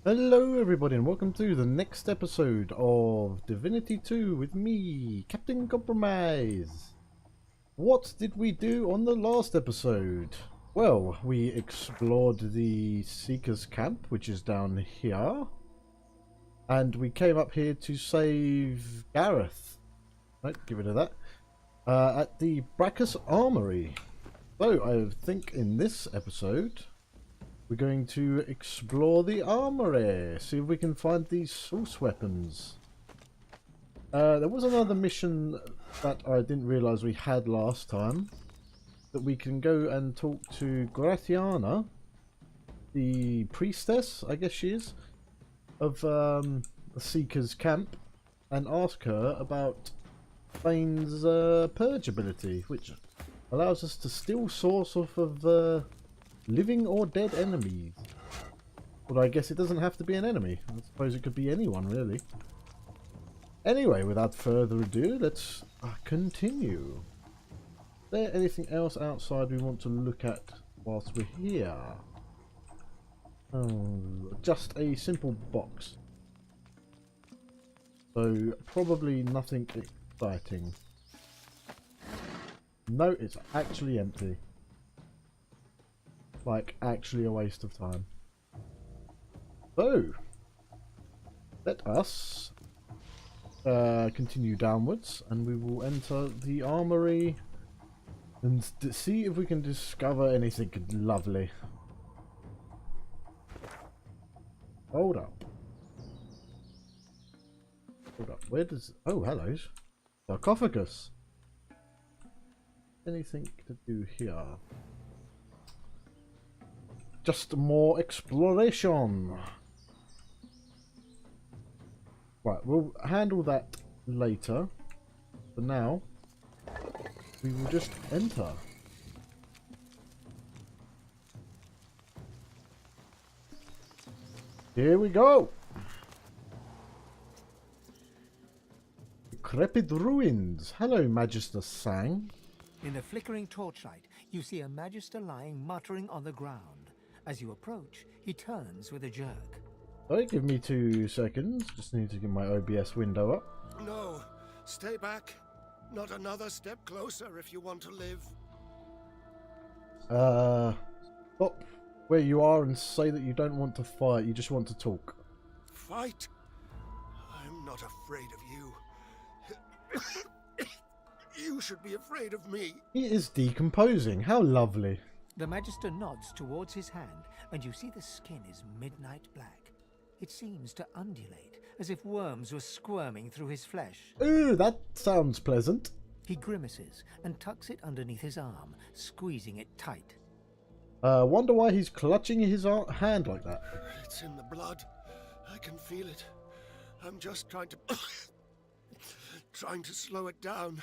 Hello everybody and welcome to the next episode of Divinity 2 with me, Captain Compromise. What did we do on the last episode? Well, we explored the Seeker's camp, which is down here. And we came up here to save Gareth. Right, get rid of that. At the Braccus Armoury. So, I think in this episode we're going to explore the armory, see if we can find these source weapons. There was another mission that I didn't realise we had last time, that we can go and talk to Gratiana, the priestess, I guess she is, of the Seeker's camp, and ask her about Fane's purge ability, which allows us to steal source off of living or dead enemies. But I guess it doesn't have to be an enemy. I suppose it could be anyone, really. Anyway, without further ado, let's continue. Is there anything else outside we want to look at whilst we're here? Oh, just a simple box. So, probably nothing exciting. No, it's actually empty. Like, actually a waste of time. So, let us continue downwards and we will enter the armory and see if we can discover anything lovely. Hold up. Hold up. Where does... Oh, hello. Sarcophagus. Anything to do here? Just more exploration. Right, we'll handle that later. For now, we will just enter. Here we go. Decrepit ruins. Hello, Magister Sang. In the flickering torchlight, you see a Magister lying muttering on the ground. As you approach, he turns with a jerk. Sorry, give me 2 seconds. Just need to get my OBS window up. No, stay back. Not another step closer if you want to live. Stop where you are and say that you don't want to fight, you just want to talk. Fight? I'm not afraid of you. You should be afraid of me. He is decomposing. How lovely. The Magister nods towards his hand, and you see the skin is midnight black. It seems to undulate, as if worms were squirming through his flesh. Ooh, that sounds pleasant. He grimaces and tucks it underneath his arm, squeezing it tight. Wonder why he's clutching his hand like that. It's in the blood. I can feel it. I'm just trying to... trying to slow it down.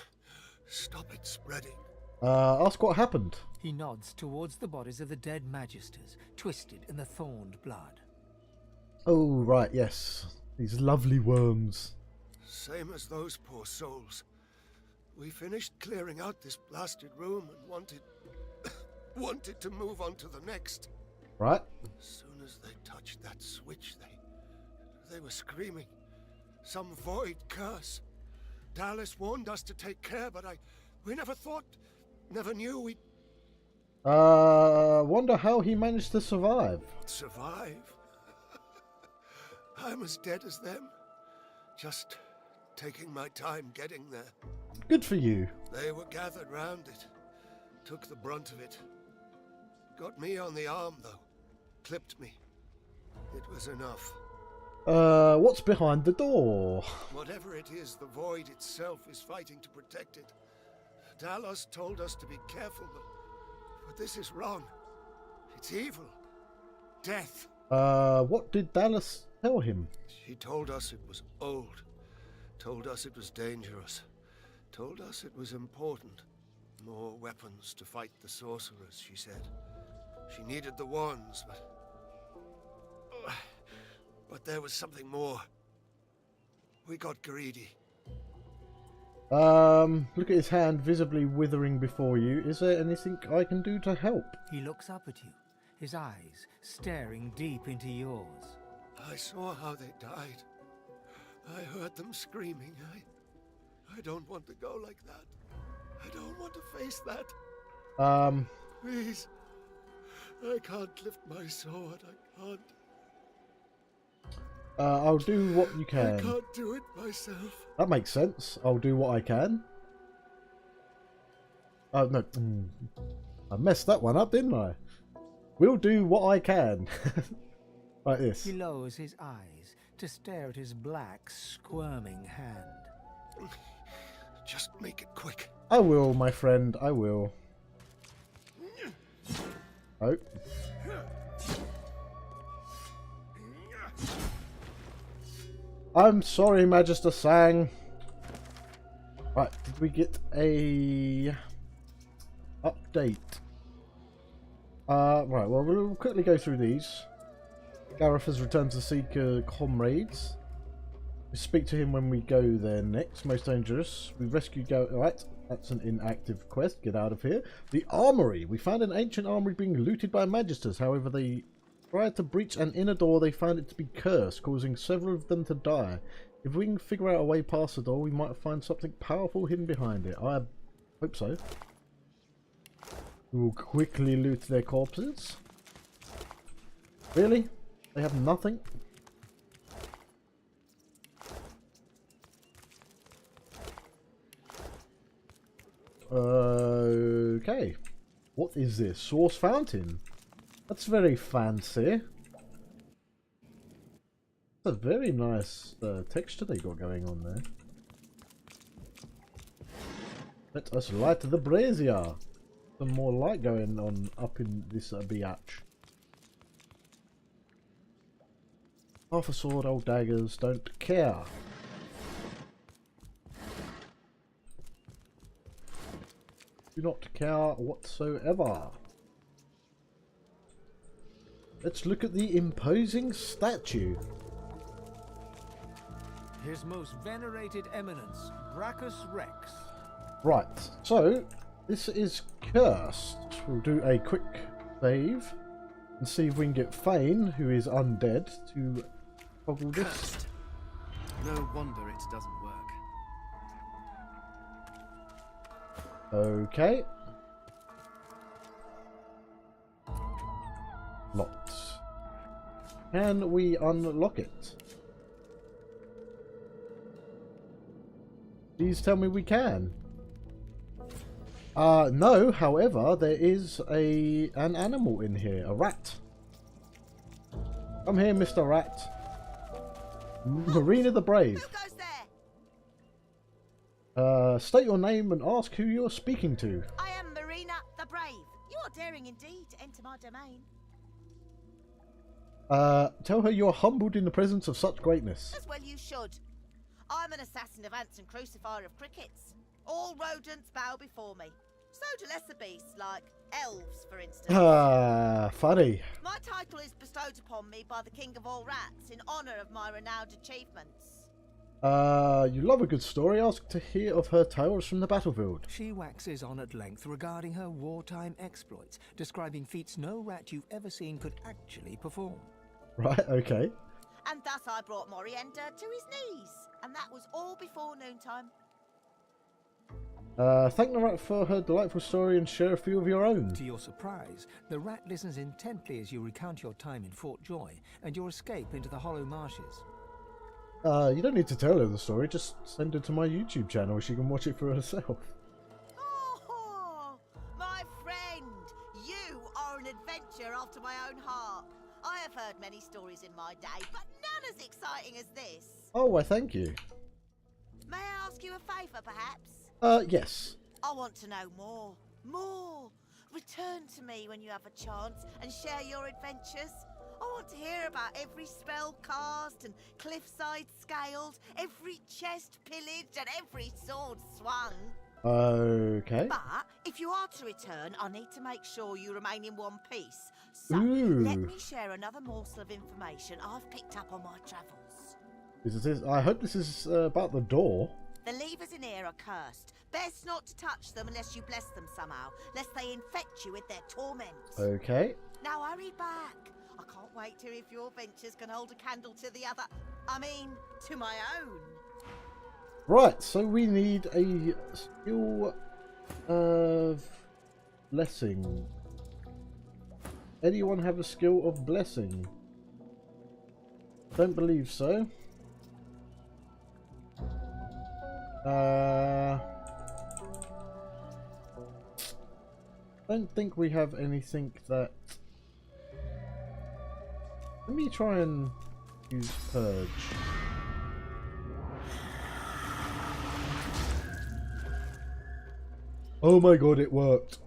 Stop it spreading. Ask what happened. He nods towards the bodies of the dead Magisters, twisted in the thorned blood. Oh, right, yes. These lovely worms. Same as those poor souls. We finished clearing out this blasted room and wanted... wanted to move on to the next. Right. As soon as they touched that switch, they were screaming. Some void curse. Dallas warned us to take care, but we never thought... Never knew we'd... Wonder how he managed to survive. survive. I'm as dead as them. Just taking my time getting there. Good for you. They were gathered round it. Took the brunt of it. Got me on the arm, though. Clipped me. It was enough. What's behind the door? Whatever it is, the void itself is fighting to protect it. Dallas told us to be careful, but this is wrong. It's evil. Death. What did Dallas tell him? She told us it was old. Told us it was dangerous. Told us it was important. More weapons to fight the sorcerers, she said. She needed the wands, but there was something more. We got greedy. Look at his hand visibly withering before you. Is there anything I can do to help? He looks up at you, his eyes staring deep into yours. I saw how they died. I heard them screaming. I don't want to go like that. I don't want to face that. Please. I can't lift my sword. I can't. I'll do what you I can. can't do it myself. That makes sense. I'll do what I can. Oh, no. I messed that one up, didn't I? We'll do what I can. Like this. He lowers his eyes to stare at his black, squirming hand. Just make it quick. I will, my friend. I will. Oh. I'm sorry, Magister Sang. Right, did we get a update? Right, well, we'll quickly go through these. Gareth has returned to seek comrades. We speak to him when we go there next. Most dangerous. We rescue Right, that's an inactive quest. Get out of here. The Armoury. We found an ancient armoury being looted by Magisters. However, they tried to breach an inner door. They found it to be cursed, causing several of them to die. If we can figure out a way past the door, we might find something powerful hidden behind it. I hope so. We will quickly loot their corpses. Really? They have nothing? Okay. What is this? Source fountain? That's very fancy. That's a very nice texture they got going on there. Let us light the brazier. Some more light going on up in this biatch. Half a sword, old daggers, don't care. Do not care whatsoever. Let's look at the imposing statue. His most venerated eminence, Braccus Rex. Right, so this is cursed. We'll do a quick save and see if we can get Fane, who is undead, to toggle this. Cursed. No wonder it doesn't work. Okay. Locked. Can we unlock it? Please tell me we can. No, however, there is an animal in here, a rat. Come here, Mr. Rat. Marina the Brave. Who goes there? State your name and ask who you're speaking to. I am Marina the Brave. You are daring indeed to enter my domain. Tell her you're humbled in the presence of such greatness. As well you should. I'm an assassin of ants and crucifier of crickets. All rodents bow before me. So do lesser beasts, like elves, for instance. Ah, funny. My title is bestowed upon me by the king of all rats in honour of my renowned achievements. You love a good story. Ask to hear of her tales from the battlefield. She waxes on at length regarding her wartime exploits, describing feats no rat you've ever seen could actually perform. Right, okay. And thus I brought Morienda to his knees. And that was all before noontime. Thank the rat for her delightful story and share a few of your own. To your surprise, the rat listens intently as you recount your time in Fort Joy and your escape into the Hollow Marshes. You don't need to tell her the story, just send her to my YouTube channel. She can watch it for herself. Oh, my friend, you are an adventure after my own heart. I have heard many stories in my day, but none as exciting as this. Oh, why thank you. May I ask you a favour, perhaps? Yes. I want to know more. More. Return to me when you have a chance and share your adventures. I want to hear about every spell cast and cliffside scaled, every chest pillaged and every sword swung. Okay. But if you are to return, I need to make sure you remain in one piece. So Ooh. let me share another morsel of information I've picked up on my travels. I hope this is about the door. The levers in here are cursed. Best not to touch them unless you bless them somehow, lest they infect you with their torment. Okay. Now hurry back. I can't wait to if your ventures can hold a candle to the other. I mean, to my own. Right, so we need a skill of blessing. Anyone have a skill of blessing? Don't believe so. Don't think we have anything that... Let me try and use Purge. Oh my god, it worked.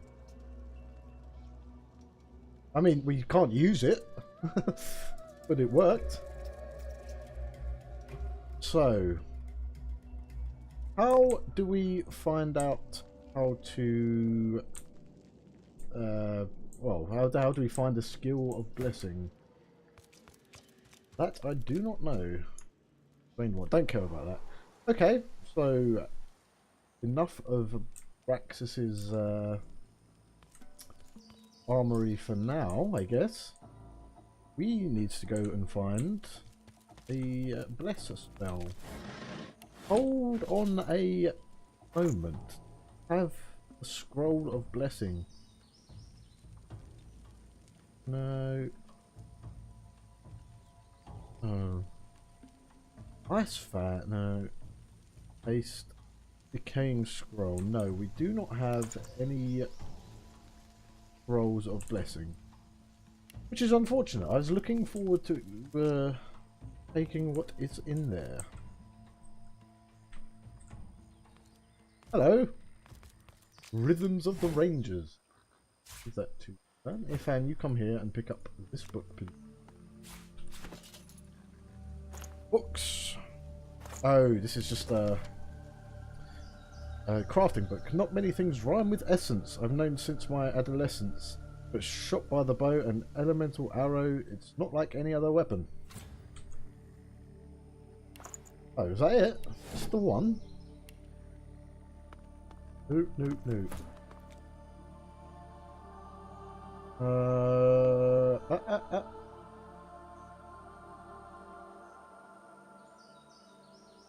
I mean, we can't use it, but it worked. So, how do we find out how to... well, how do we find the skill of blessing? That I do not know. I mean, what? Don't care about that. Okay, so enough of Braccus's armory for now, I guess. We need to go and find the bless spell. Hold on a moment. Have a scroll of blessing. No. Oh. Ice fat. No. Paste. Decaying scroll. No, we do not have any scrolls of blessing, which is unfortunate. I was looking forward to taking what is in there. Hello. Rhythms of the Rangers. Is that too? Ifan, you come here and pick up this book, please. Books. Oh, this is just a crafting book. Not many things rhyme with essence. I've known since my adolescence. But shot by the bow and elemental arrow, it's not like any other weapon. Oh, is that it? That's the one? Nope, nope, nope.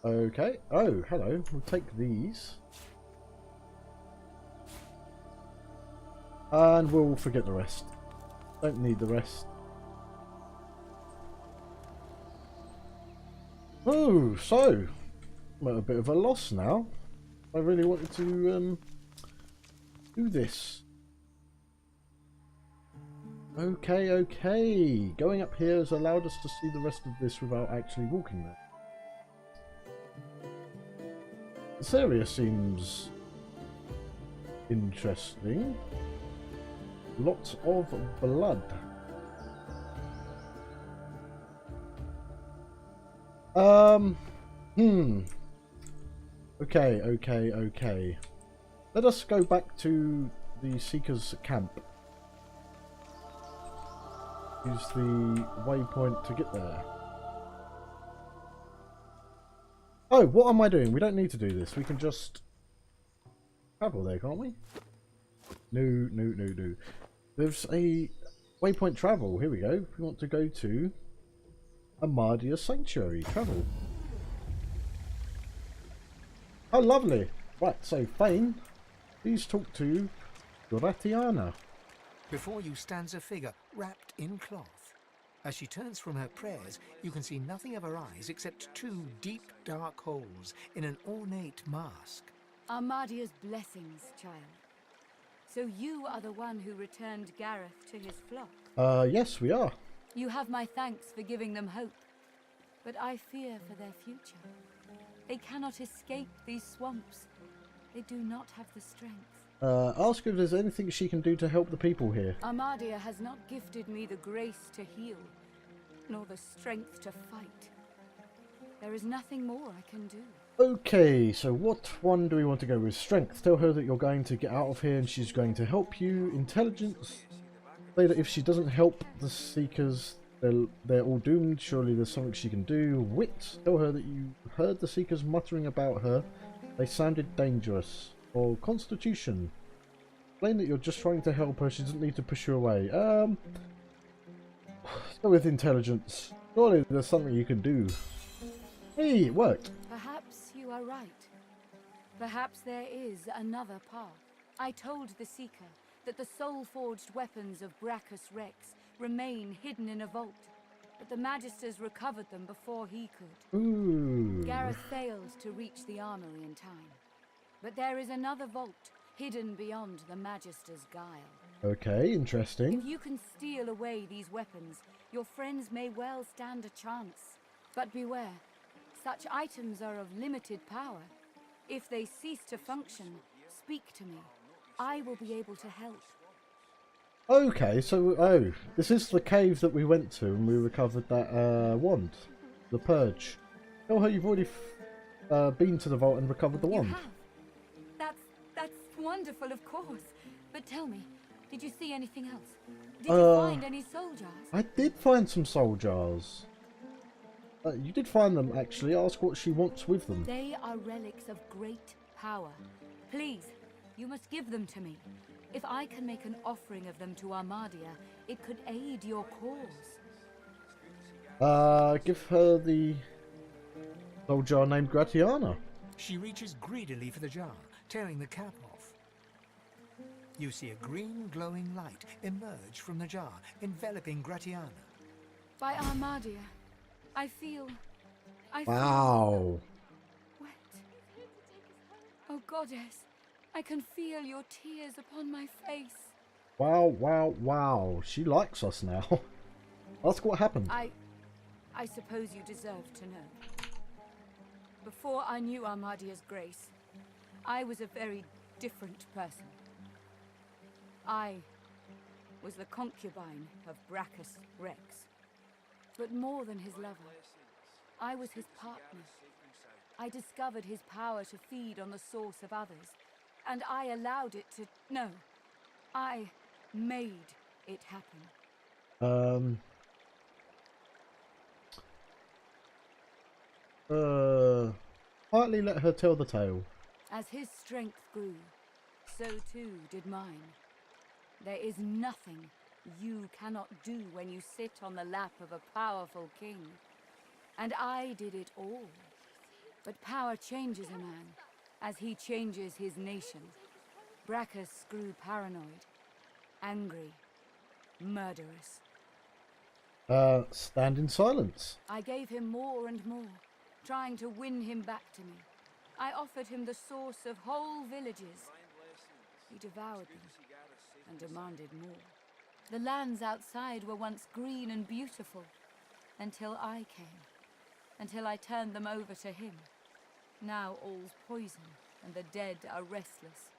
Okay. Oh, hello. We'll take these. And we'll forget the rest. Don't need the rest. Oh, so I'm at a bit of a loss now. I really wanted to do this. Okay, okay. Going up here has allowed us to see the rest of this without actually walking there. This area seems interesting. Lots of blood. Okay, okay, okay. Let us go back to the Seeker's camp. Use the waypoint to get there. Oh, what am I doing? We don't need to do this. We can just travel there, can't we? No, no, no, no. There's a waypoint travel. Here we go. We want to go to Armoury Sanctuary. Travel. Oh, lovely. Right, so Fane, please talk to Gratiana. Before you stands a figure wrapped in cloth. As she turns from her prayers, you can see nothing of her eyes except two deep, dark holes in an ornate mask. Armadia's blessings, child. So you are the one who returned Gareth to his flock? Yes, we are. You have my thanks for giving them hope, but I fear for their future. They cannot escape these swamps. They do not have the strength. Ask her if there's anything she can do to help the people here. Armadia has not gifted me the grace to heal, nor the strength to fight. There is nothing more I can do. Okay, so what one do we want to go with? Strength. Tell her that you're going to get out of here and she's going to help you. Intelligence. Say that if she doesn't help the Seekers, they're all doomed. Surely there's something she can do. Wit. Tell her that you heard the Seekers muttering about her. They sounded dangerous. Or Constitution. Explain that you're just trying to help her. She doesn't need to push you away. Let's go with intelligence. Surely there's something you can do. Hey, it worked. Perhaps you are right. Perhaps there is another path. I told the Seeker that the soul-forged weapons of Braccus Rex remain hidden in a vault, but the Magisters recovered them before he could. Ooh. Gareth failed to reach the armory in time. But there is another vault, hidden beyond the Magister's guile. Okay, If interesting. you can steal away these weapons, your friends may well stand a chance. But beware, such items are of limited power. If they cease to function, speak to me. I will be able to help. Okay, so, this is the cave that we went to and we recovered that wand. The Purge. Tell her you've already been to the vault and recovered the You wand. have? That's wonderful, of course. But tell me, did you see anything else? Did you find any soul jars? I did find some soul jars. You did find them, actually. Ask what she wants with them. They are relics of great power. Please, you must give them to me. If I can make an offering of them to Armadia, it could aid your cause. Give her the soul jar named Gratiana. She reaches greedily for the jar, tearing the cap off. You see a green glowing light emerge from the jar, enveloping Gratiana. By Armadia, I feel Wow. wet. Oh, Goddess, I can feel your tears upon my face. Wow, wow, wow. She likes us now. Ask what happened. I suppose you deserve to know. Before I knew Armadia's grace, I was a very different person. I was the concubine of Braccus Rex. But more than his lover, I was his partner. I discovered his power to feed on the source of others, and I allowed it to... No, I made it happen. Partly let her tell the tale. As his strength grew, so too did mine. There is nothing you cannot do when you sit on the lap of a powerful king. And I did it all. But power changes a man, as he changes his nation. Braccus grew paranoid, angry, murderous. Stand in silence. I gave him more and more, trying to win him back to me. I offered him the source of whole villages. He devoured them and demanded more. The lands outside were once green and beautiful, until I came. Until I turned them over to him. Now all's poison, and the dead are restless.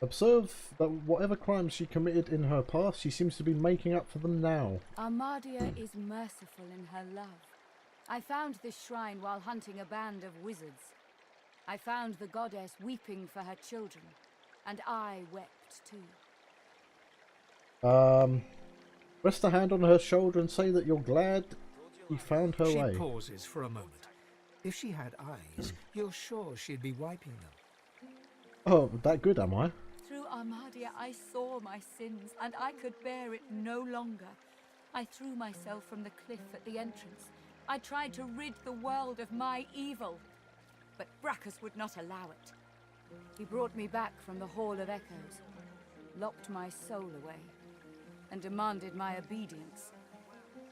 Observe that whatever crimes she committed in her past, she seems to be making up for them now. Armadia is merciful in her love. I found this shrine while hunting a band of wizards. I found the goddess weeping for her children, and I wept too. Rest a hand on her shoulder and say that you're glad you found her way. She pauses for a moment. If she had eyes, you're sure she'd be wiping them. Oh, that good am I? Through Armadia I saw my sins, and I could bear it no longer. I threw myself from the cliff at the entrance. I tried to rid the world of my evil, but Braccus would not allow it. He brought me back from the Hall of Echoes, locked my soul away, and demanded my obedience.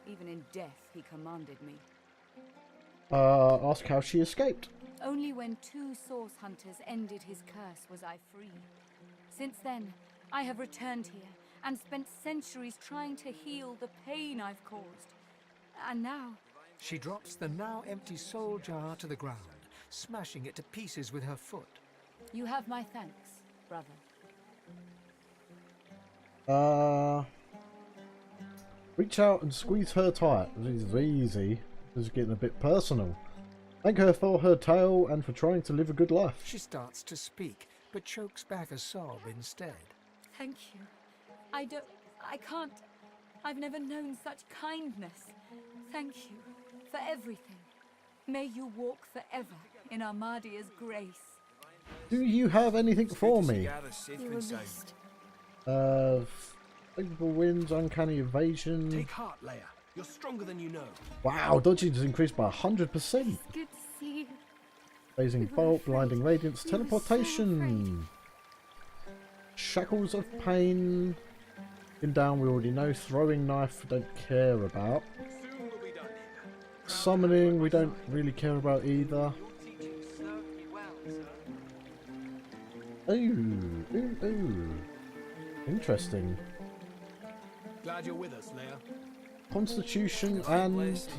Even in death, he commanded me. Ask how she escaped. Only when 2 source hunters ended his curse was I free. Since then, I have returned here and spent centuries trying to heal the pain I've caused. And now... She drops the now empty soul jar to the ground, smashing it to pieces with her foot. You have my thanks, brother. Reach out and squeeze her tight. This is easy. This is getting a bit personal. Thank her for her tale and for trying to live a good life. She starts to speak, but chokes back a sob instead. Thank you. I can't... I've never known such kindness. Thank you for everything. May you walk forever in Armadia's grace. Do you have anything for me? You were missed. Favorable winds, uncanny evasion. Take heart, Leia. You're stronger than you know. Wow, dodging has increased by 100%. It's good to see you. Blazing We were bolt, afraid. blinding radiance, We were so teleportation. Shackles of pain. In down, we already know. Throwing knife, don't care about. Soon we'll be done here. Summoning, we don't really care about either. Your teaching served me well, sir. Ooh, ooh, ooh. Interesting. Glad you're with us, Leia. Constitution and It's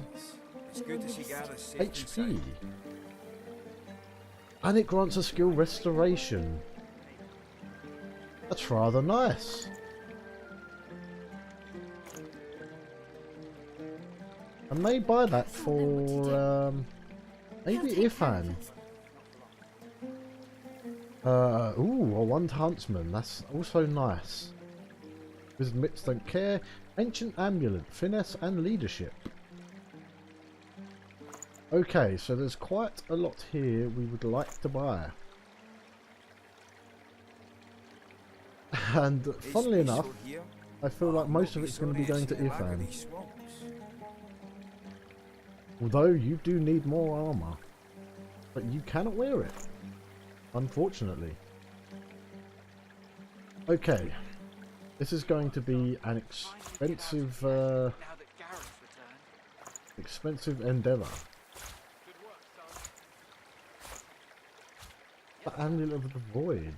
good to see Gareth safe and HP. sound. And it grants a skill restoration. That's rather nice. I may buy that for maybe Ifan. Ooh, a one huntsman. That's also nice. Wizard Mitts don't care. Ancient amulet, finesse and leadership. Okay, so there's quite a lot here we would like to buy. And funnily enough, I feel like most of it's going to be going to Ifan. Although you do need more armor. But you cannot wear it. Unfortunately. Okay. This is going to be an expensive Now that Gareth's returned. expensive endeavour. Good work, son. The Amulet of the Void.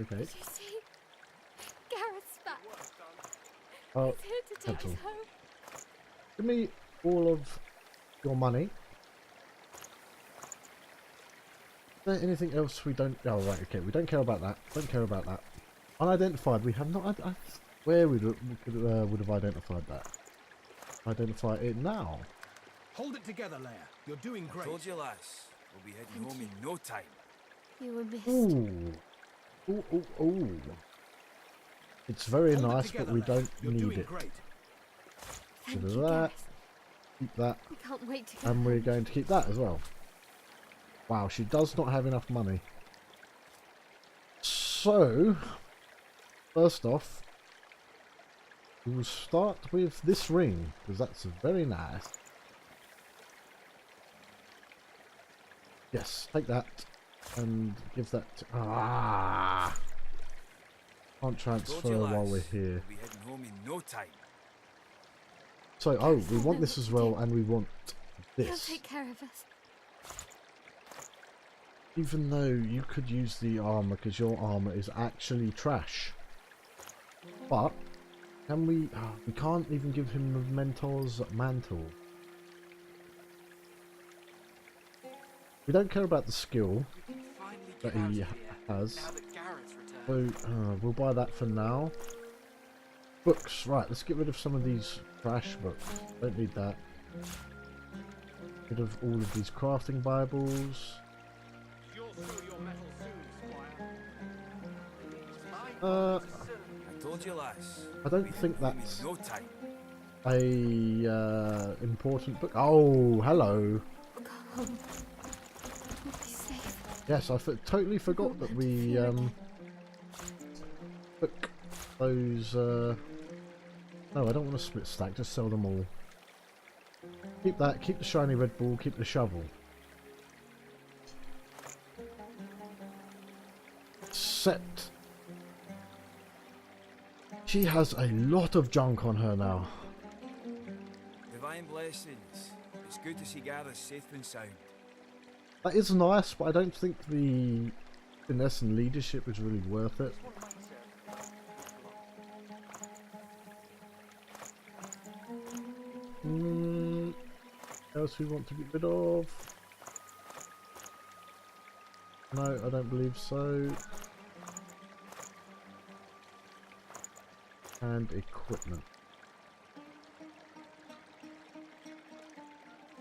Okay. You see, Gareth's back. Oh, He's here to take us pencil. home. Give me all of your money. Is there anything else we don't... Oh, right, okay. We don't care about that. Don't care about that. Unidentified. We have not... Where we would have identified that? Identify it now. Hold it together, Leia. You're doing I great. told you, lass. We'll be heading home in no time. You were missed. Ooh. Ooh, ooh, ooh. It's very Hold it nice, but together, we Leia. don't You're need doing it. great. Thank Bit of you, that. Gareth. Keep that. We can't wait to go And we're home. going to keep that as well. Wow, she does not have enough money. So, first off, we will start with this ring, because that's very nice. Yes, take that, and give that to... Ah! Can't Told transfer you, while lass. we're here. We'll be heading home in no time. So, oh, we want this as well, and we want He'll this. take care of us. Even though you could use the armor because your armor is actually trash. But can we? We can't even give him the Mentor's mantle. We don't care about the skill Finally that get out he of here. has, Now that Gareth's returned. so we'll buy that for now. Books, right? Let's get rid of some of these trash books. Don't need that. Rid of all of these crafting Bibles. You'll show your mettle soon, Squire. I told you, lass. I We'll don't be think heading home that's in no time. a important book. Oh, hello. Go home. We'll be safe. Yes, I totally forgot that we took those. No, I don't want to split stack. Just sell them all. Keep that. Keep the shiny red ball. Keep the shovel. Except she has a lot of junk on her now. Divine blessings. It's good to see Gareth safe and sound. That is nice, but I don't think the finesse and leadership is really worth it. Else we want to get rid of? No, I don't believe so. And equipment.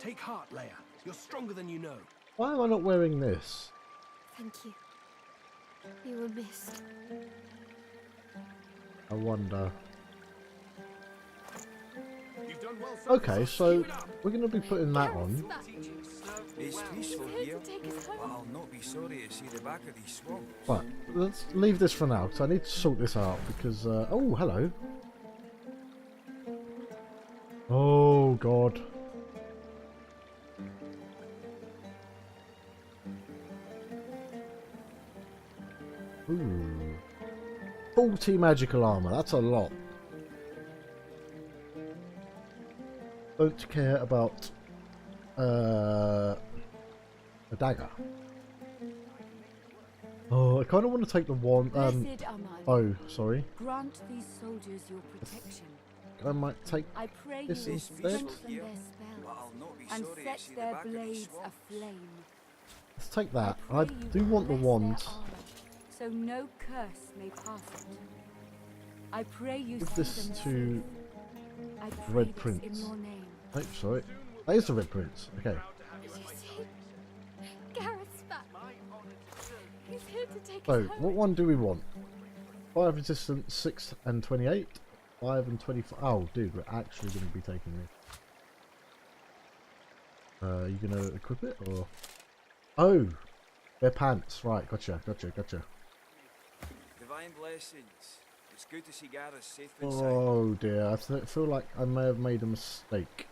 Take heart, Leia. You're stronger than you know. Why am I not wearing this? Thank you. You were missed. I wonder. You've done well so Okay, far. so Keep it up. we're going to be putting that Gareth's on. back. Teaching served me It's well. peaceful He's here here, to take us but home. I'll not be sorry to see the back of these swamps. Right, let's leave this for now, because I need to sort this out, because... oh, hello. Oh god. Ooh. 40 magical armor, that's a lot. Don't care about a dagger. Oh, I kind of want to take the one. Blessed Armani, Oh, sorry. grant these soldiers your protection. I might take. I pray This you will is dead. strengthen their But I'll spells not be and sorry to set see the their back of these blades swamps. aflame. Let's take that. I I pray you do will want the bless their wand. armor, so no curse may pass it. I pray you Give see this them to safe. I pray Red this Prince. in your name. Oh, sorry. That is the Red Prince. Okay. Did you see? Garrett's back. He's here to take So, us home. what one do we want? 5 resistance, 6 and 28. 5 and 25. Oh, dude, we're actually going to be taking this. You going to equip it or? Oh, they're pants. Right, gotcha. Divine blessings. It's good to see Gareth safe and sound. Oh dear, I feel like I may have made a mistake.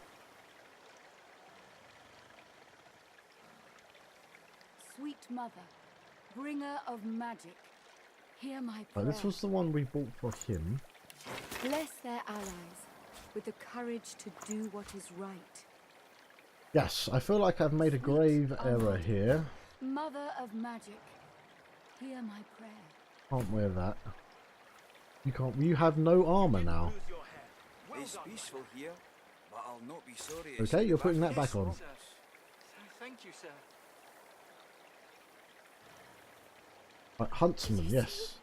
Sweet mother, bringer of magic, hear my Right, prayer. this was the one we bought for him. Bless their allies with the courage to do what is right. Yes, I feel like I've made a grave error here. Mother of magic, hear my prayer. Can't wear that. You can't. You have no armor now. It's peaceful here, but I'll not be sorry to Okay, see you're the putting back that of back these on. swamps. Thank you, sir. Right, Huntsman, yes.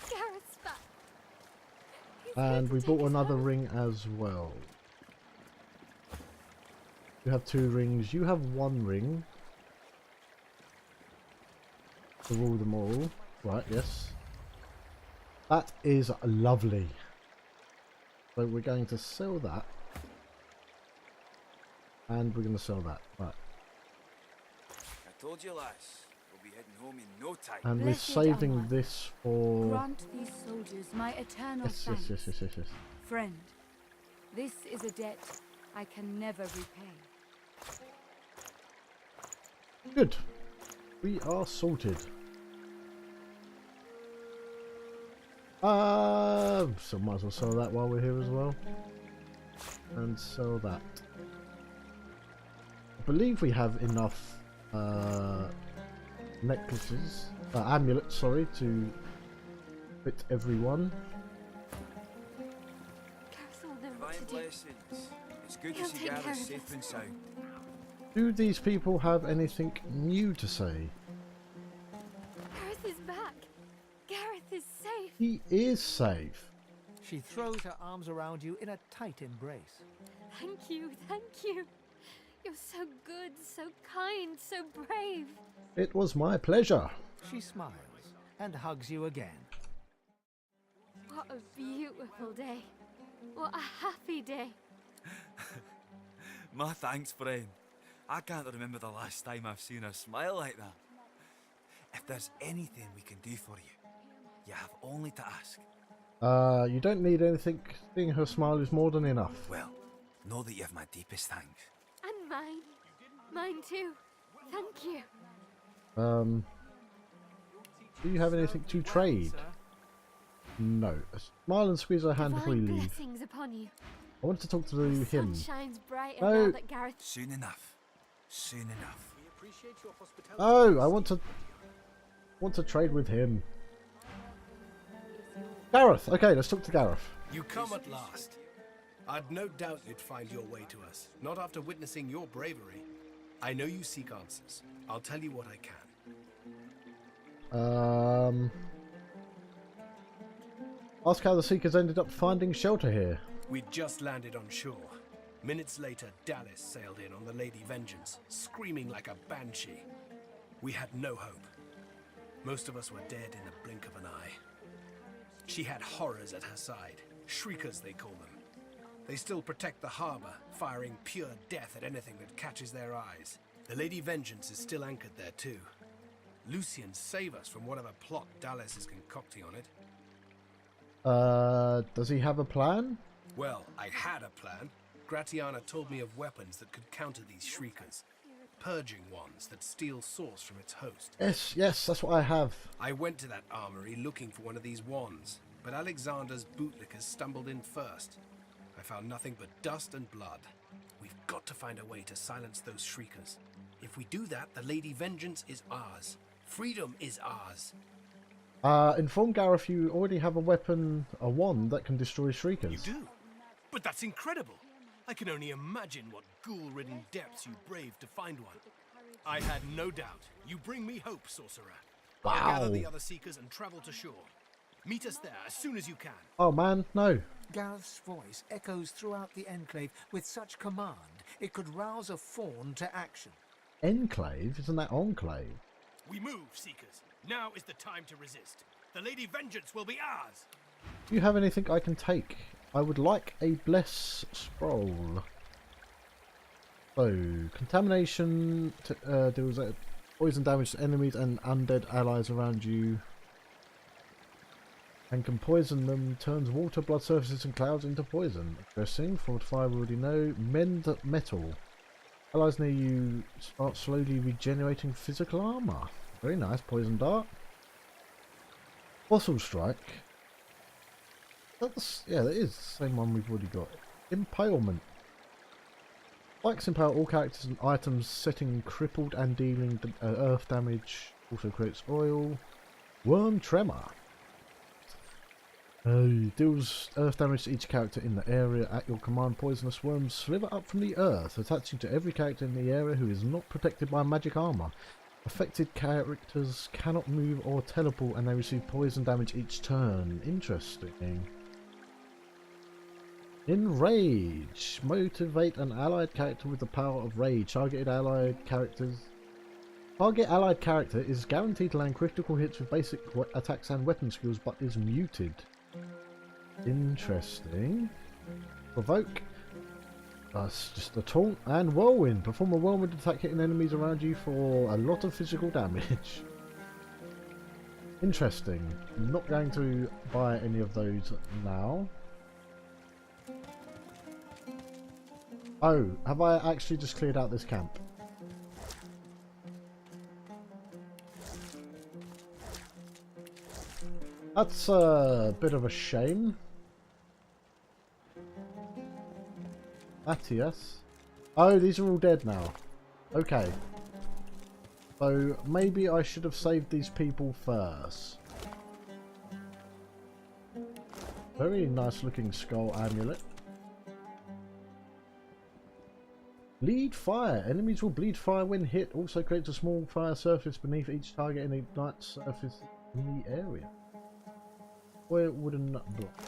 Garrett's back. He's And here we to bought take us another home. ring as well. You have 2 rings. You have 1 ring. To rule them all. Right, yes. That is lovely. So we're going to sell that. And we're going to sell that. Right. I told you, lass. We'll be heading home in no time. And we're Blessed saving Armor, this for... Grant these soldiers my eternal Yes, thanks. yes. Friend, this is a debt I can never repay. Good. We are sorted. So might as well sell that while we're here as well. And sell that. I believe we have enough necklaces, amulets, sorry, to fit everyone. Gareth will know what Divine to do. blessings. It's good He'll to see take care Gareth of safe us. and sound. Do these people have anything new to say? Gareth is back. Gareth is safe. He is safe. She throws her arms around you in a tight embrace. Thank you. You're so good, so kind, so brave. It was my pleasure. She smiles and hugs you again. What a beautiful day. What a happy day. My thanks, friend. I can't remember the last time I've seen her smile like that. If there's anything we can do for you, you have only to ask. You don't need anything. Seeing her smile is more than enough. Well, know that you have my deepest thanks. And mine. Mine too. Thank you. Do you have anything to trade? No. Smile and squeeze her hand before you Divine leave. blessings upon you. I want to talk to The him. sun shines brighter No. now that Gareth. Soon enough. Soon enough. Oh, I want to trade with him. Gareth. Okay, let's talk to Gareth. You come at last. I'd no doubt you'd find your way to us, not after witnessing your bravery. I know you seek answers. I'll tell you what I can. Ask how the Seekers ended up finding shelter here. We'd just landed on shore. Minutes later, Dallas sailed in on the Lady Vengeance, screaming like a banshee. We had no hope. Most of us were dead in the blink of an eye. She had horrors at her side, shriekers they call them. They still protect the harbor, firing pure death at anything that catches their eyes. The Lady Vengeance is still anchored there too. Lucian, save us from whatever plot Dallas is concocting on it. Does he have a plan? Well, I had a plan. Gratiana told me of weapons that could counter these shriekers. Purging wands that steal source from its host. Yes, yes, that's what I have. I went to that armory looking for one of these wands, but Alexander's bootlickers stumbled in first. I found nothing but dust and blood. We've got to find a way to silence those shriekers. If we do that, the Lady Vengeance is ours. Freedom is ours. Inform Gareth you already have a weapon, a wand, that can destroy shriekers. You do? But that's incredible. I can only imagine what ghoul-ridden depths you braved to find one. I had no doubt. You bring me hope, sorcerer. Wow. I'll gather the other seekers and travel to shore. Meet us there as soon as you can. Oh man, no. Gareth's voice echoes throughout the Enclave with such command it could rouse a fawn to action. Enclave? Isn't that Enclave? We move, seekers. Now is the time to resist. The Lady Vengeance will be ours. Do you have anything I can take? I would like a Bless Scroll. So, contamination deals poison damage to enemies and undead allies around you. And can poison them, turns water, blood surfaces and clouds into poison. Interesting. Fortify we already know. Mend metal. Allies near you start slowly regenerating physical armour. Very nice. Poison dart. Fossil strike. Yeah, that is the same one we've already got. Impalement. Spikes impale all characters and items, setting crippled and dealing earth damage. Also creates oil. Worm tremor. Deals earth damage to each character in the area. At your command, poisonous worms slither up from the earth, attaching to every character in the area who is not protected by magic armor. Affected characters cannot move or teleport, and they receive poison damage each turn. Interesting. Enrage. Motivate an allied character with the power of rage. Target allied character is guaranteed to land critical hits with basic attacks and weapon skills, but is muted. Interesting. Provoke. That's just a taunt. And whirlwind. Perform a whirlwind attack hitting enemies around you for a lot of physical damage. Interesting. I'm not going to buy any of those now. Oh, have I actually just cleared out this camp? That's a bit of a shame. Matthias. Oh, these are all dead now. Okay. So maybe I should have saved these people first. Very nice looking skull amulet. Bleed fire. Enemies will bleed fire when hit. Also creates a small fire surface beneath each target and ignites surface in the area. Where wooden block.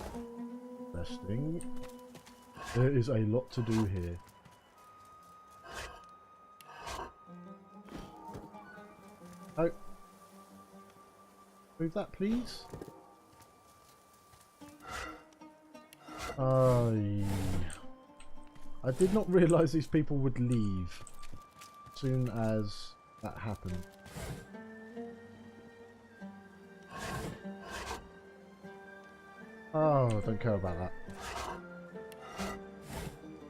Interesting. There is a lot to do here. Oh. Move that, please. I did not realise these people would leave as soon as that happened. Oh, don't care about that.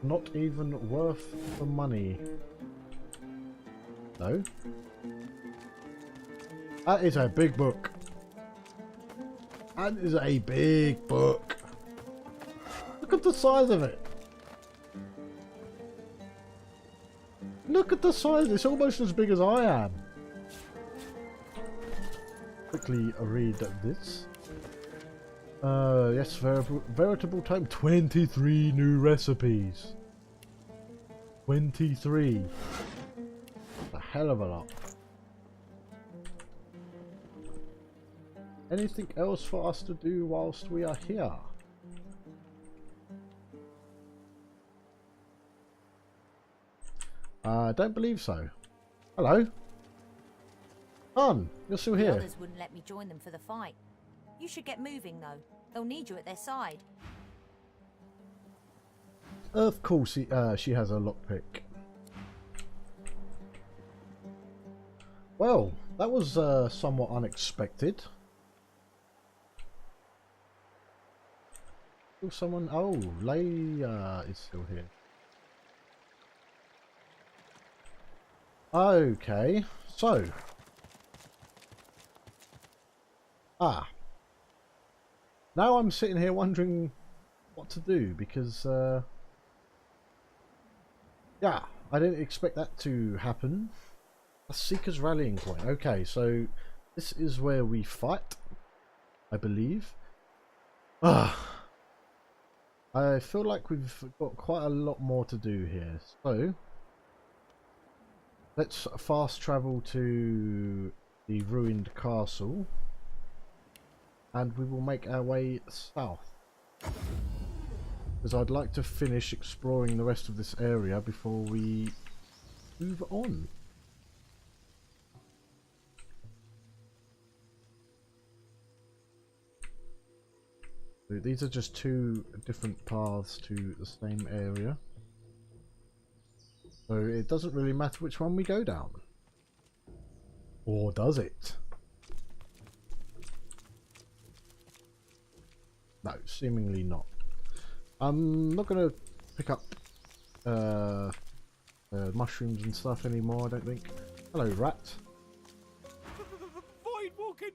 Not even worth the money. No. That is a big book. That is a big book. Look at the size of it. Look at the size. It's almost as big as I am. Quickly read this. Yes, veritable time. 23 new recipes. 23. A hell of a lot. Anything else for us to do whilst we are here? Don't believe so. Hello. You're still here. The others wouldn't let me join them for the fight. You should get moving though. They'll need you at their side. Of course, she has a lockpick. Well, that was somewhat unexpected. Still someone. Oh, Leia is still here. Okay, so. Now I'm sitting here wondering what to do because, yeah, I didn't expect that to happen. A Seeker's Rallying Point. Okay, so this is where we fight, I believe. I feel like we've got quite a lot more to do here. So, let's fast travel to the ruined castle. And we will make our way south. Because I'd like to finish exploring the rest of this area before we move on. So these are just two different paths to the same area. So it doesn't really matter which one we go down. Or does it? No, seemingly not. I'm not going to pick up mushrooms and stuff anymore, I don't think. Hello, rat. Void walking!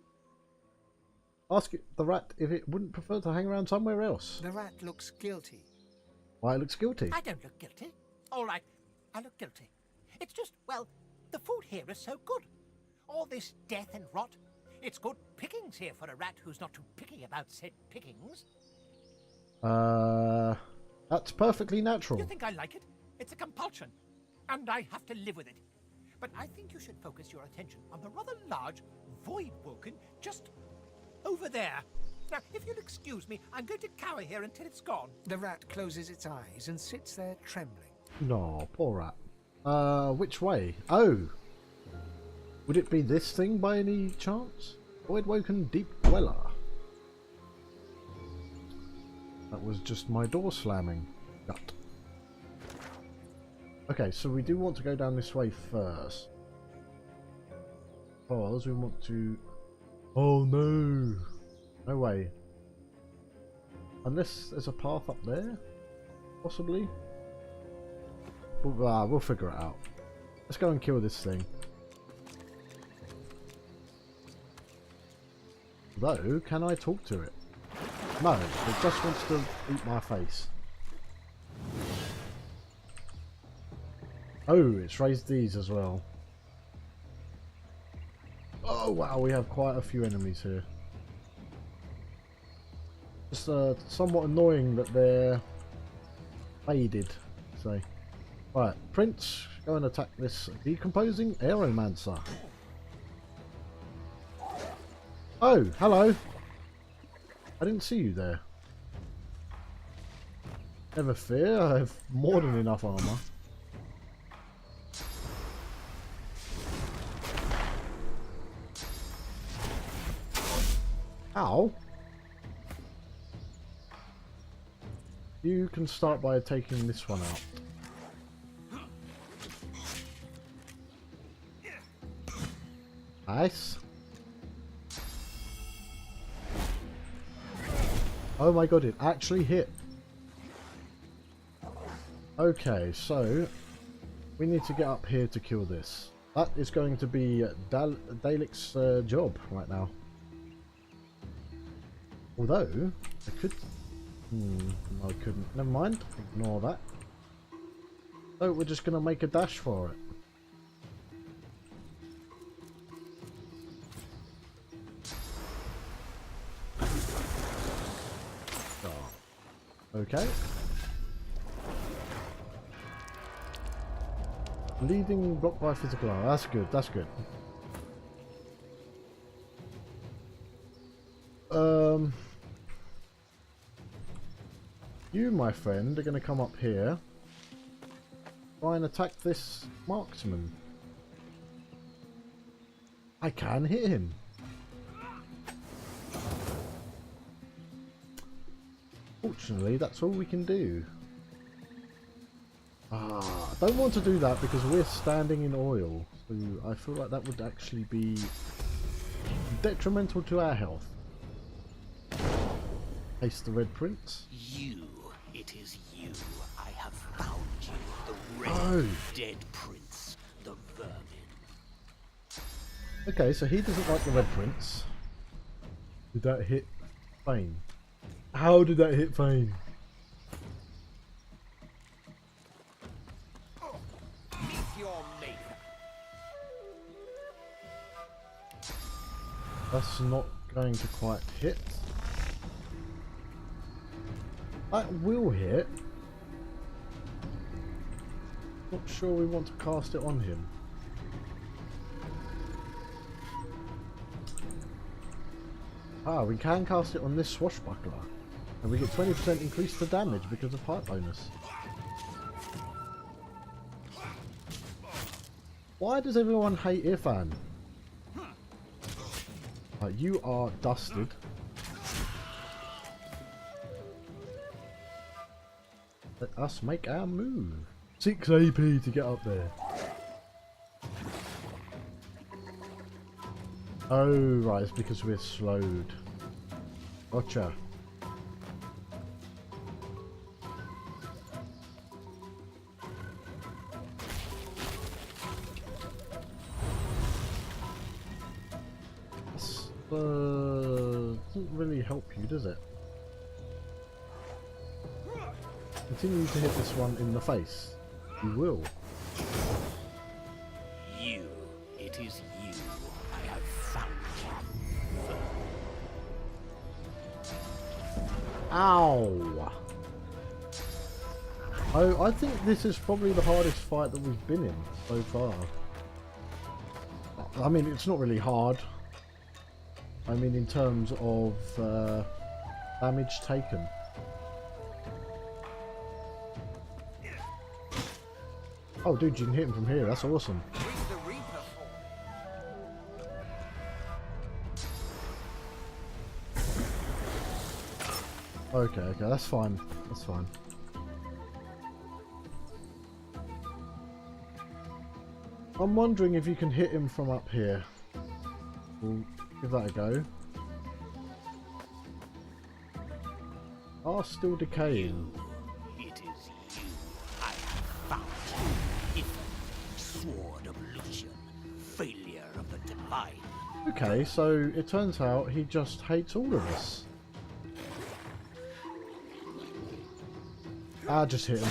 Ask the rat if it wouldn't prefer to hang around somewhere else. The rat looks guilty. Why, it looks guilty. I don't look guilty. All right, I look guilty. It's just, well, the food here is so good. All this death and rot. It's good pickings here for a rat who's not too picky about said pickings. That's perfectly natural. You think I like it? It's a compulsion, and I have to live with it. But I think you should focus your attention on the rather large void woken just over there. Now, if you'll excuse me, I'm going to cower here until it's gone. The rat closes its eyes and sits there trembling. No, poor rat. Which way? Oh! Would it be this thing by any chance? Void woken deep dweller. That was just my door slamming. Gut. Okay, so we do want to go down this way first. Because we want to... Oh no! No way. Unless there's a path up there? Possibly? We'll figure it out. Let's go and kill this thing. Though, can I talk to it? No, it just wants to eat my face. Oh, it's raised these as well. Oh wow, we have quite a few enemies here. It's somewhat annoying that they're faded, say. Right, Prince, go and attack this decomposing Aeromancer. Oh, hello. I didn't see you there. Never fear, I have more than enough armor. Ow. You can start by taking this one out. Nice. Oh my god, it actually hit. Okay, so we need to get up here to kill this. That is going to be Dalek's job right now. Although, I could... no, I couldn't. Never mind. Ignore that. So we're just going to make a dash for it. Okay. Bleeding blocked by physical armor. That's good, that's good. You, my friend, are going to come up here. Try and attack this marksman. I can hit him. Fortunately, that's all we can do. I don't want to do that because we're standing in oil. So I feel like that would actually be detrimental to our health. Taste the Red Prince. You, it is you. I have found you, the red dead prince, the vermin. Okay, so he doesn't like the Red Prince. Did that hit Fane? How did that hit Fane? That's not going to quite hit. That will hit. Not sure we want to cast it on him. Ah, we can cast it on this swashbuckler. And we get 20% increase to damage because of height bonus. Why does everyone hate Irfan? You are dusted. Let us make our move. 6 AP to get up there. Oh, right, it's because we're slowed. Gotcha. This doesn't really help you, does it? Continue to hit this one in the face. You will. You. It is you. I have found you. Ow! Oh, I think this is probably the hardest fight that we've been in so far. I mean, it's not really hard. I mean, in terms of damage taken. Oh, dude, you can hit him from here. That's awesome. Okay, that's fine. That's fine. I'm wondering if you can hit him from up here. We'll give that a go. Are still decaying. It is you. I have found you. Sword of Lucian. Failure of the divine. Okay, so it turns out he just hates all of us. Just hit him.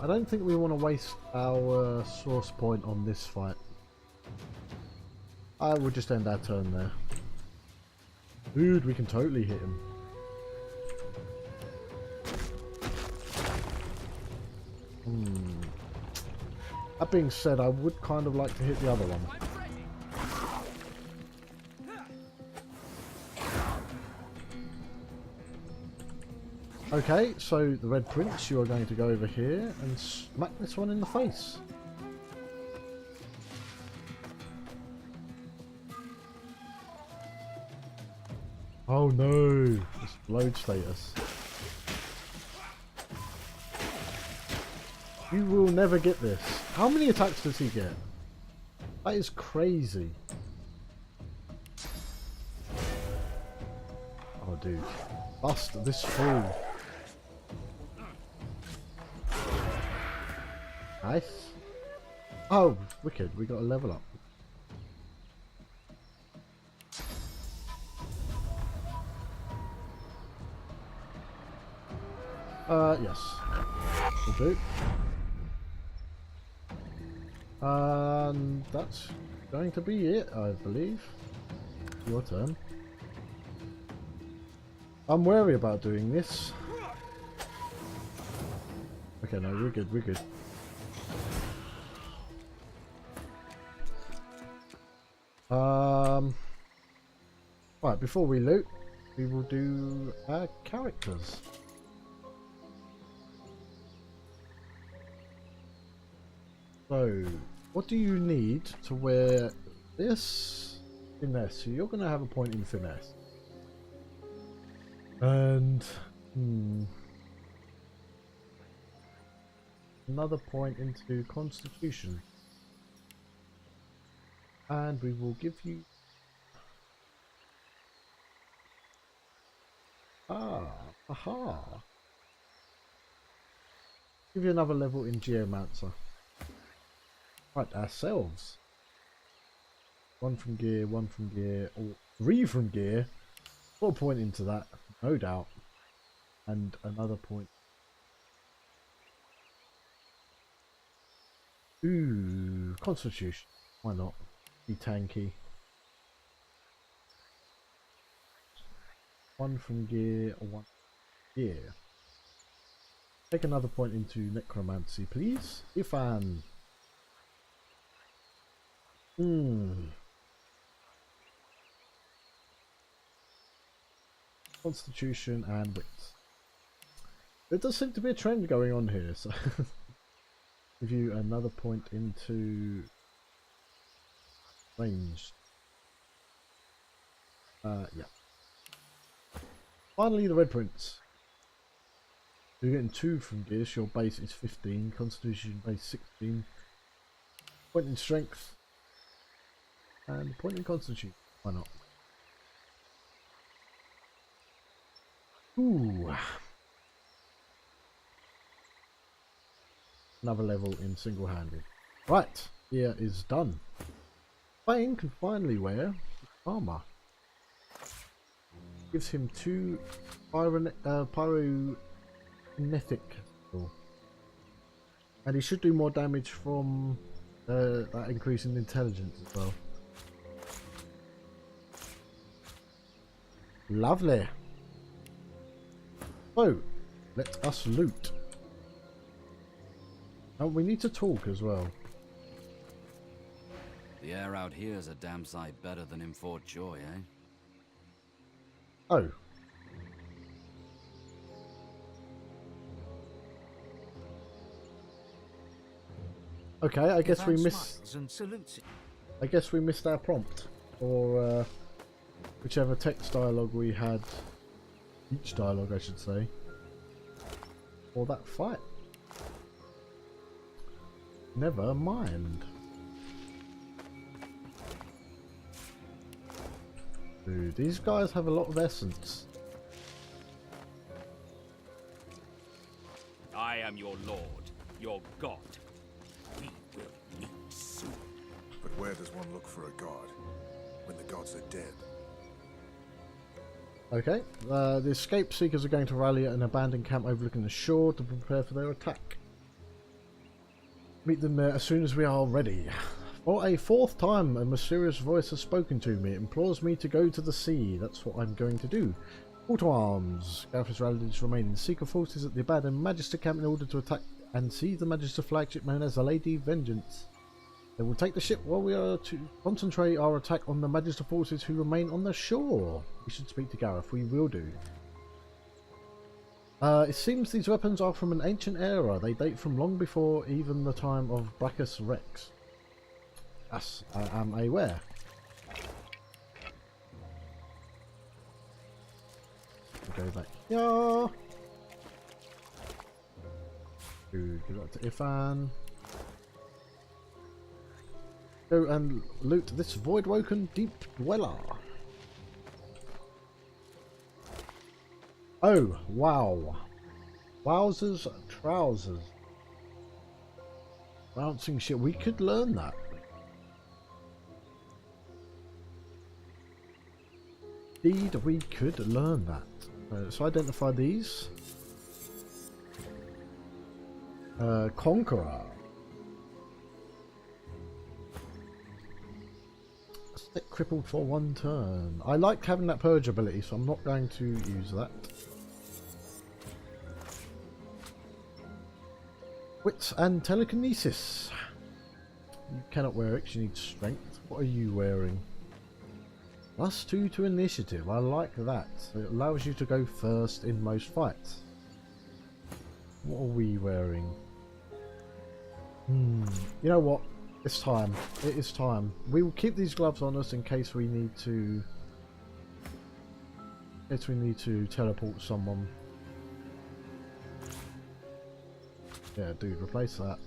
I don't think we want to waste our source point on this fight. I will just end our turn there. Dude, we can totally hit him. That being said, I would kind of like to hit the other one. Okay, so the Red Prince, you are going to go over here and smack this one in the face. Oh no, it's load status. You will never get this. How many attacks does he get? That is crazy. Oh dude, bust this fool. Nice. Oh, wicked, we got a level up. Yes. Will do. And that's going to be it, I believe. Your turn. I'm wary about doing this. Okay, no, we're good, we're good. Right, before we loot, we will do our characters. So, what do you need to wear this? Finesse. So you're going to have a point in finesse. And another point into constitution. And we will give you aha. Give you another level in Geomancer. Right, ourselves. 1 from gear, 1 from gear, or 3 from gear. 4 point into that, no doubt. And another point. Ooh, Constitution. Why not? Be tanky. 1 from gear, 1 from gear. Take another point into Necromancy, please. Ifan. Constitution and wit. There does seem to be a trend going on here, so give you another point into range. Yeah. Finally, the red points. You're getting 2 from gear, so your base is 15, Constitution base 16. Point in strength. And point in Constitution. Why not? Ooh. Another level in single-handed. Right, here is done. Bane can finally wear armor. Gives him 2 pyrokinetic, and he should do more damage from that increase in intelligence as well. Lovely. So, let us loot. And we need to talk as well. The air out here is a damn sight better than in Fort Joy, eh? Oh. Okay, I guess we missed. I guess we missed our prompt, or whichever text dialogue we had. Each dialogue, I should say, or that fight. Never mind. Dude, these guys have a lot of essence. I am your lord, your god. We will meet soon. But where does one look for a god when the gods are dead? Okay, the escape seekers are going to rally at an abandoned camp overlooking the shore to prepare for their attack. Meet them there as soon as we are ready. For a 4th time, a mysterious voice has spoken to me. It implores me to go to the sea. That's what I'm going to do. Call to arms. Gareth has rallied his remaining seeker forces at the abandoned Magister camp in order to attack and seize the Magister flagship known as the Lady Vengeance. They will take the ship while we are to concentrate our attack on the Magister forces who remain on the shore. We should speak to Gareth. We will do. It seems these weapons are from an ancient era. They date from long before even the time of Braccus Rex. Yes, I am aware. Go back here. Give that to Ifan. Go and loot this void-woken deep dweller. Oh, wow. Wowzers trousers. Bouncing shit. We could learn that. Indeed, we could learn that. Let's identify these. Conqueror. Stick crippled for 1 turn. I like having that purge ability, so I'm not going to use that. Wits and telekinesis. You cannot wear it, you need strength. What are you wearing? +2 to initiative. I like that. It allows you to go first in most fights. What are we wearing? You know what? It's time. It is time. We will keep these gloves on us in case we need to. In case we need to teleport someone. Yeah, dude, replace that.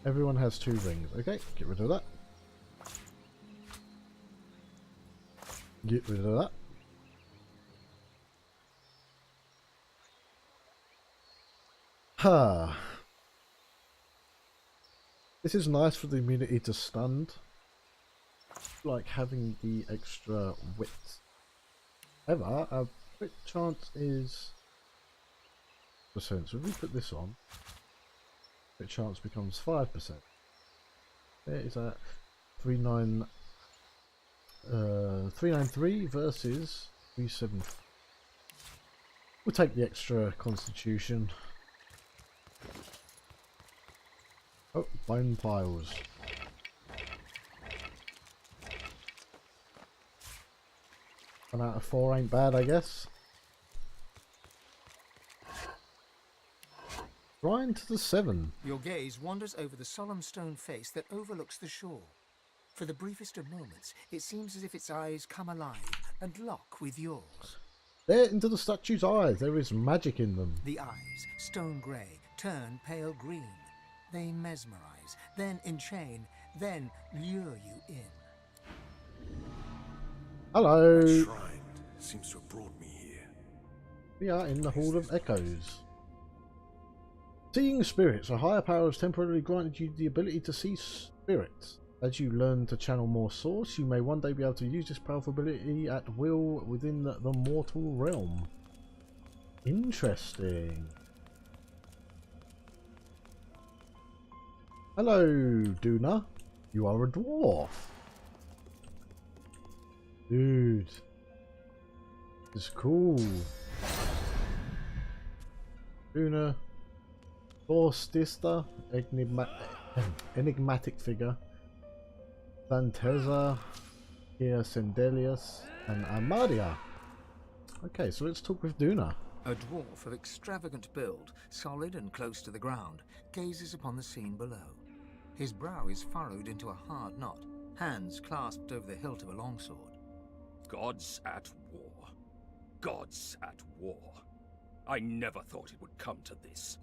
Everyone has 2 rings. Okay, get rid of that. Get rid of that. Ha. This is nice for the immunity to stunned. Like having the extra width. However, our crit chance is %. So if we put this on, crit chance becomes 5%. There is that 393 versus 37. We'll take the extra constitution. Oh, bone piles. One out of 4 ain't bad, I guess. Right to the 7. Your gaze wanders over the solemn stone face that overlooks the shore. For the briefest of moments, it seems as if its eyes come alive and lock with yours. There, into the statue's eyes, there is magic in them. The eyes, stone grey, turn pale green. They mesmerize, then enchain, then lure you in. Hello. That shrine seems to have brought me here. We are in the Hall of Echoes. Seeing spirits. A higher power has temporarily granted you the ability to see spirits. As you learn to channel more source, you may one day be able to use this powerful ability at will within the mortal realm. Interesting. Hello, Duna. You are a dwarf. Dude. This is cool. Duna. Thorstista. Enigmatic figure. Santeza, here Sendelius, and Armaria. Okay, so let's talk with Duna. A dwarf of extravagant build, solid and close to the ground, gazes upon the scene below. His brow is furrowed into a hard knot, hands clasped over the hilt of a longsword. Gods at war. Gods at war. I never thought it would come to this.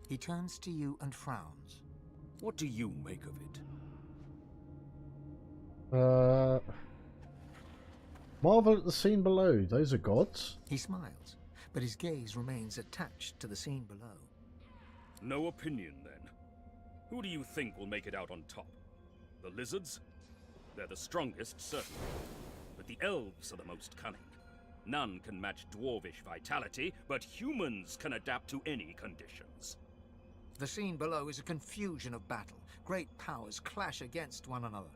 He turns to you and frowns. What do you make of it? Marvel at the scene below. Those are gods. He smiles, but his gaze remains attached to the scene below. No opinion, then. Who do you think will make it out on top? The lizards? They're the strongest, certainly. But the elves are the most cunning. None can match dwarvish vitality, but humans can adapt to any conditions. The scene below is a confusion of battle. Great powers clash against one another.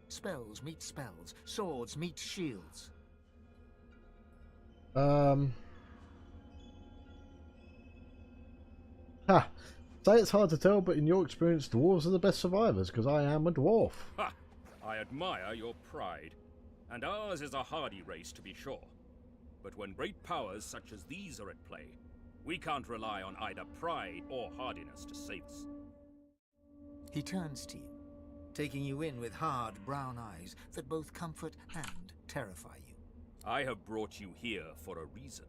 Spells meet spells, swords meet shields. Ha! Say it's hard to tell, but in your experience, dwarves are the best survivors, because I am a dwarf. Ha! I admire your pride. And ours is a hardy race, to be sure. But when great powers such as these are at play, we can't rely on either pride or hardiness to save us. He turns to you, taking you in with hard brown eyes that both comfort and terrify you. I have brought you here for a reason.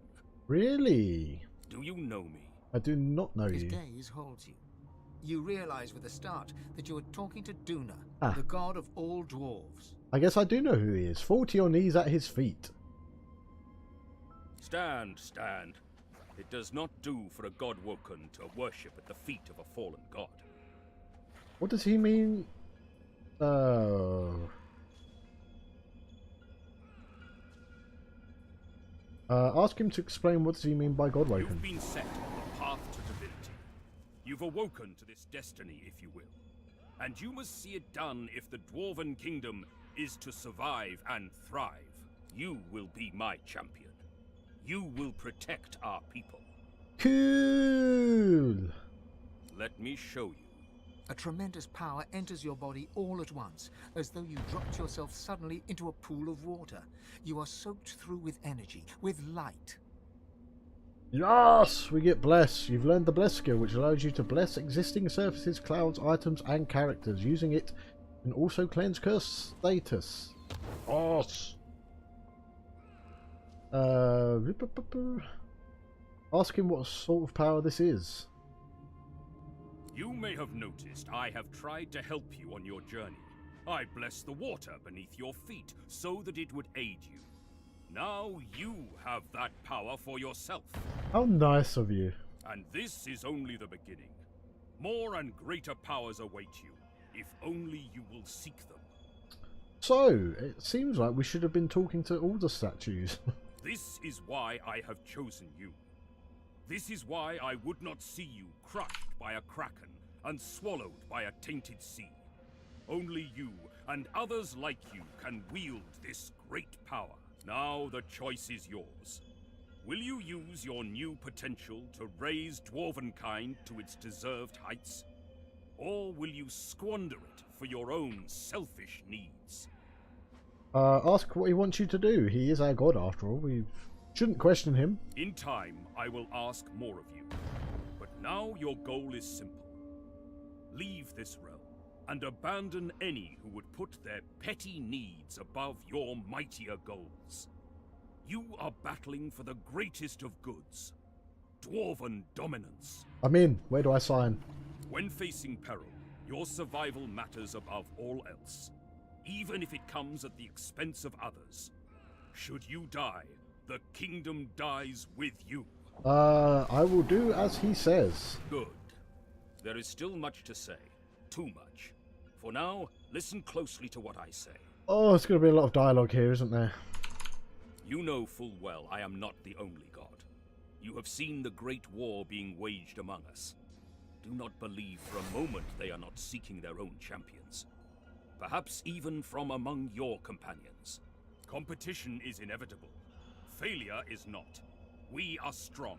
Really? Do you know me? I do not know His you. His gaze holds you. You realize with a start that you are talking to Duna, the god of all dwarves. I guess I do know who he is. Fall to your knees at his feet. Stand, stand. It does not do for a god woken to worship at the feet of a fallen god. What does he mean? Ask him to explain what does he mean by god woken. You've been set on the path to divinity. You've awoken to this destiny, if you will. And you must see it done if the Dwarven Kingdom is to survive and thrive. You will be my champion. You will protect our people. Cool! Let me show you. A tremendous power enters your body all at once, as though you dropped yourself suddenly into a pool of water. You are soaked through with energy, with light. Yes! We get bless. You've learned the bless skill, which allows you to bless existing surfaces, clouds, items, and characters. Using it can also cleanse curse status. Yes! Ask him what sort of power this is. You may have noticed I have tried to help you on your journey. I blessed the water beneath your feet so that it would aid you. Now you have that power for yourself. How nice of you. And this is only the beginning. More and greater powers await you, if only you will seek them. So, it seems like we should have been talking to all the statues. This is why I have chosen you. This is why I would not see you crushed by a kraken and swallowed by a tainted sea. Only you and others like you can wield this great power. Now the choice is yours. Will you use your new potential to raise dwarvenkind to its deserved heights? Or will you squander it for your own selfish needs? Ask what he wants you to do. He is our god after all. We shouldn't question him. In time, I will ask more of you. But now your goal is simple. Leave this realm and abandon any who would put their petty needs above your mightier goals. You are battling for the greatest of goods, dwarven dominance. I'm in. Where do I sign? When facing peril, your survival matters above all else, even if it comes at the expense of others. Should you die, the kingdom dies with you. I will do as he says. Good. There is still much to say. Too much. For now, listen closely to what I say. Oh, it's going to be a lot of dialogue here, isn't there? You know full well I am not the only god. You have seen the great war being waged among us. Do not believe for a moment they are not seeking their own champions. Perhaps even from among your companions. Competition is inevitable. Failure is not. We are strong.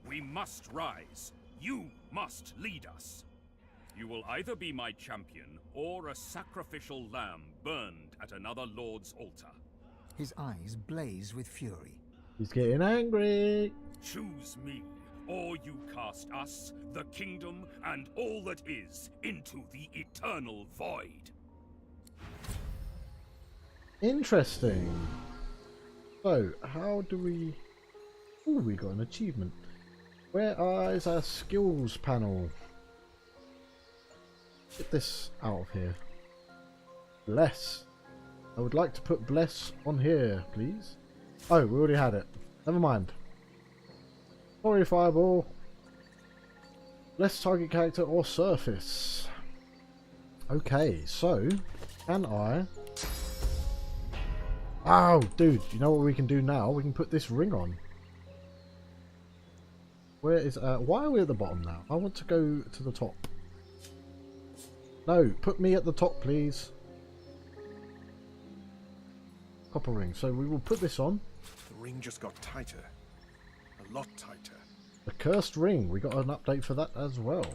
We must rise. You must lead us. You will either be my champion or a sacrificial lamb burned at another lord's altar. His eyes blaze with fury. He's getting angry. Choose me, or you cast us, the kingdom, and all that is, into the eternal void. Interesting. So, how do we... Oh, we got an achievement. Where is our skills panel? Get this out of here. Bless. I would like to put bless on here, please. Oh, we already had it. Never mind. Sorry, Fireball. Bless target character or surface. Okay, so can I... Oh, dude, you know what we can do now? We can put this ring on. Where is... why are we at the bottom now? I want to go to the top. No, put me at the top, please. Copper ring. So we will put this on. The ring just got tighter. A lot tighter. The cursed ring. We got an update for that as well.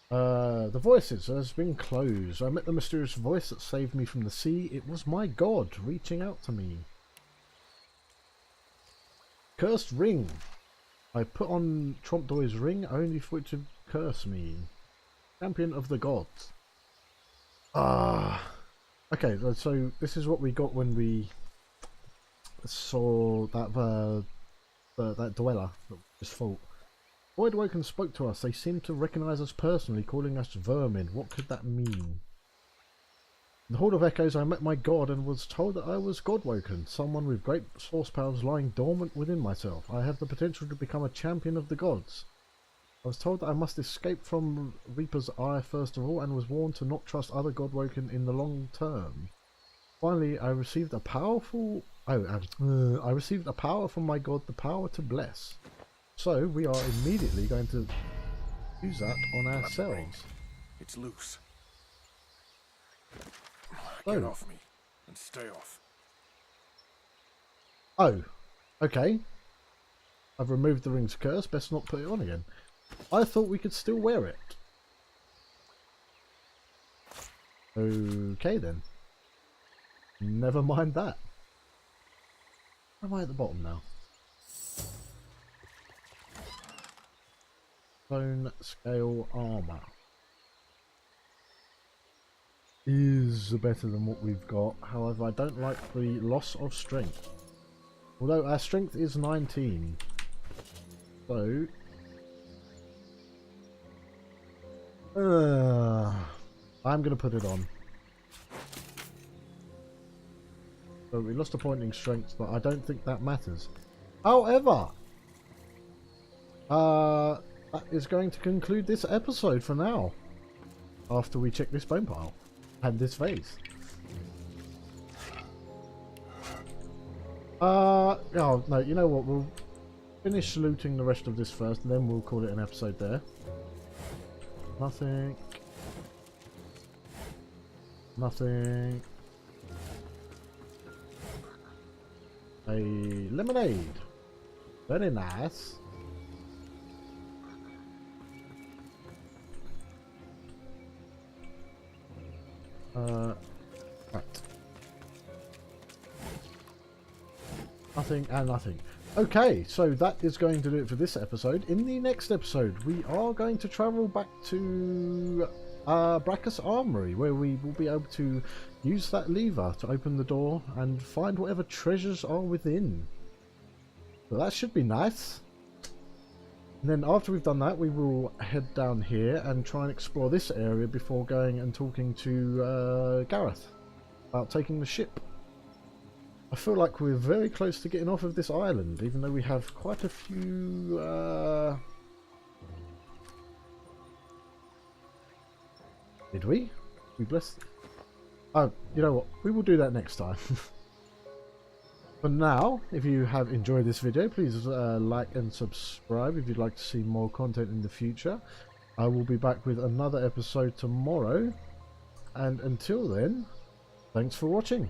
The voices has been closed. I met the mysterious voice that saved me from the sea. It was my god reaching out to me. Cursed ring. I put on Trompdoy's ring only for it to curse me. Champion of the gods. Okay, so this is what we got when we saw that that dweller that was fought. Voidwoken spoke to us. They seemed to recognise us personally, calling us vermin. What could that mean? In the Hall of Echoes, I met my god and was told that I was Godwoken, someone with great source powers lying dormant within myself. I have the potential to become a champion of the gods. I was told that I must escape from Reaper's Eye first of all, and was warned to not trust other Godwoken in the long term. Finally, I received a powerful... I received a power from my god, the power to bless. So, we are immediately going to use that on ourselves. It's loose. Oh. Get off me and stay off. Oh, okay. I've removed the ring's curse, best not put it on again. I thought we could still wear it. Okay then. Never mind that. Where am I at the bottom now? Bone scale armour is better than what we've got. However, I don't like the loss of strength. Although our strength is 19. So I'm going to put it on. So we lost a point in strength, but I don't think that matters. However, that is going to conclude this episode for now. After we check this bone pile and this vase. Oh no, you know what? We'll finish looting the rest of this first, and then we'll call it an episode there. Nothing. Nothing. A lemonade. Very nice. Right. Nothing and nothing. Okay, so that is going to do it for this episode. In the next episode, we are going to travel back to Braccus Armoury, where we will be able to use that lever to open the door and find whatever treasures are within. So that should be nice. And then after we've done that, we will head down here and try and explore this area before going and talking to Gareth about taking the ship. I feel like we're very close to getting off of this island, even though we have quite a few... Did we? We blessed... Oh, you know what? We will do that next time. For now, if you have enjoyed this video, please like and subscribe if you'd like to see more content in the future. I will be back with another episode tomorrow. And until then, thanks for watching.